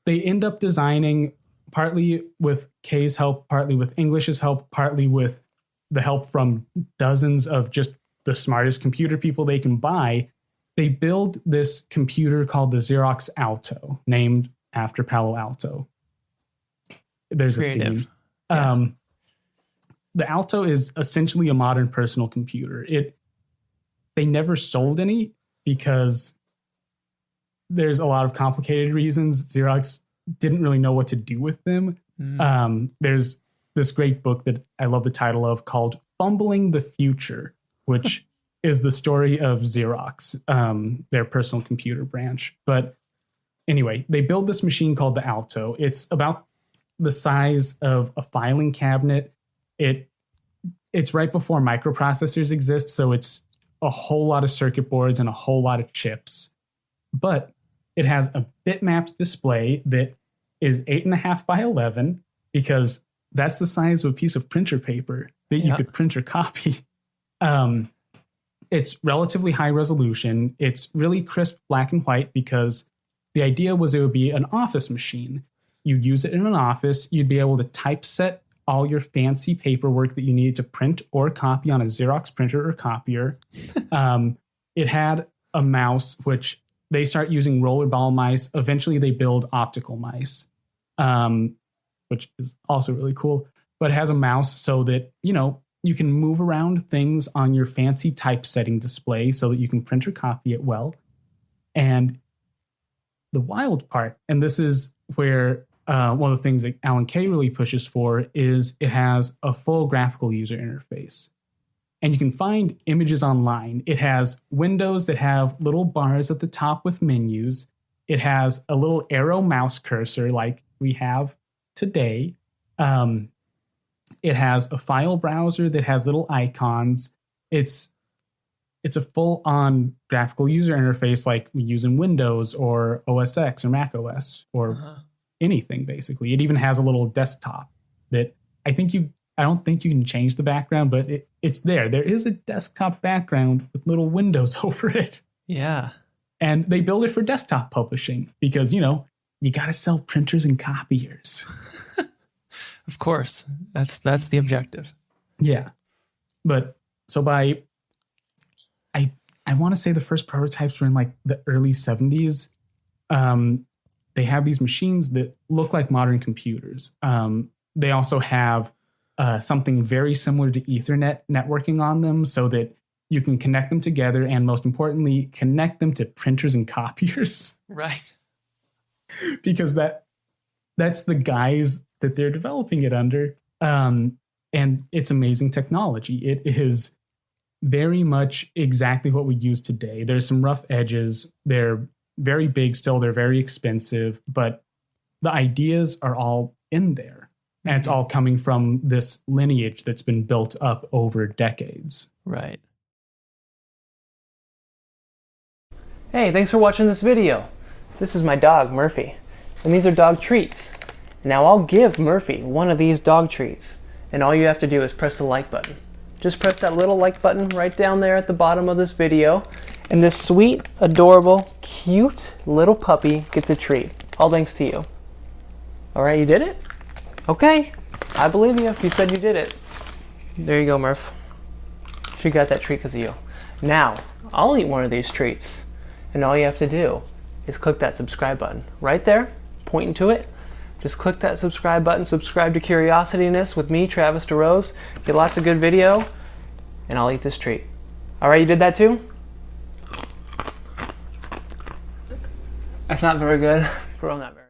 they end up designing, partly with Kay's help, partly with English's help, partly with the help from dozens of just the smartest computer people they can buy. They build this computer called the Xerox Alto, named after Palo Alto. There's Creative. a theme. Yeah. The Alto is essentially a modern personal computer. They never sold any because there's a lot of complicated reasons. Xerox didn't really know what to do with them. There's this great book that I love the title of called Fumbling the Future, which is the story of Xerox, their personal computer branch. But anyway, they build this machine called the Alto. It's about the size of a filing cabinet. It's right before microprocessors exist, so it's a whole lot of circuit boards and a whole lot of chips. But it has a bitmapped display that is 8.5 by 11 because that's the size of a piece of printer paper that you could print or copy. It's relatively high resolution. It's really crisp black and white because the idea was it would be an office machine. You'd use it in an office. You'd be able to typeset all your fancy paperwork that you needed to print or copy on a Xerox printer or copier. It had a mouse, which they start using rollerball mice. Eventually, they build optical mice, which is also really cool. But it has a mouse so that, you can move around things on your fancy typesetting display so that you can print or copy it well. And the wild part, and this is where one of the things that Alan Kay really pushes for, is it has a full graphical user interface. And you can find images online. It has windows that have little bars at the top with menus. It has a little arrow mouse cursor like we have today. It has a file browser that has little icons. It's a full-on graphical user interface like we use in Windows or OS X or Mac OS or anything, basically. It even has a little desktop that I don't think you can change the background, but it's there. There is a desktop background with little windows over it. Yeah. And they build it for desktop publishing because, you got to sell printers and copiers. Of course. That's the objective. Yeah. But so I want to say the first prototypes were in like the early 70s. They have these machines that look like modern computers. They also have something very similar to Ethernet networking on them so that you can connect them together and, most importantly, connect them to printers and copiers. Right. Because that's the guise that they're developing it under. And it's amazing technology. It is very much exactly what we use today. There's some rough edges. They're very big still. They're very expensive, but the ideas are all in there. And it's all coming from this lineage that's been built up over decades. Right. Hey, thanks for watching this video. This is my dog, Murphy, and these are dog treats. Now I'll give Murphy one of these dog treats, and all you have to do is press the like button. Just press that little like button right down there at the bottom of this video, and this sweet, adorable, cute little puppy gets a treat. All thanks to you. All right, you did it? Okay, I believe you. You said you did it. There you go, Murph. She got that treat because of you. Now, I'll eat one of these treats, and all you have to do is click that subscribe button right there, pointing to it. Just click that subscribe button, subscribe to Curiosityness with me, Travis DeRose. Get lots of good video, and I'll eat this treat. All right, you did that too? That's not very good. Bro, I'm not very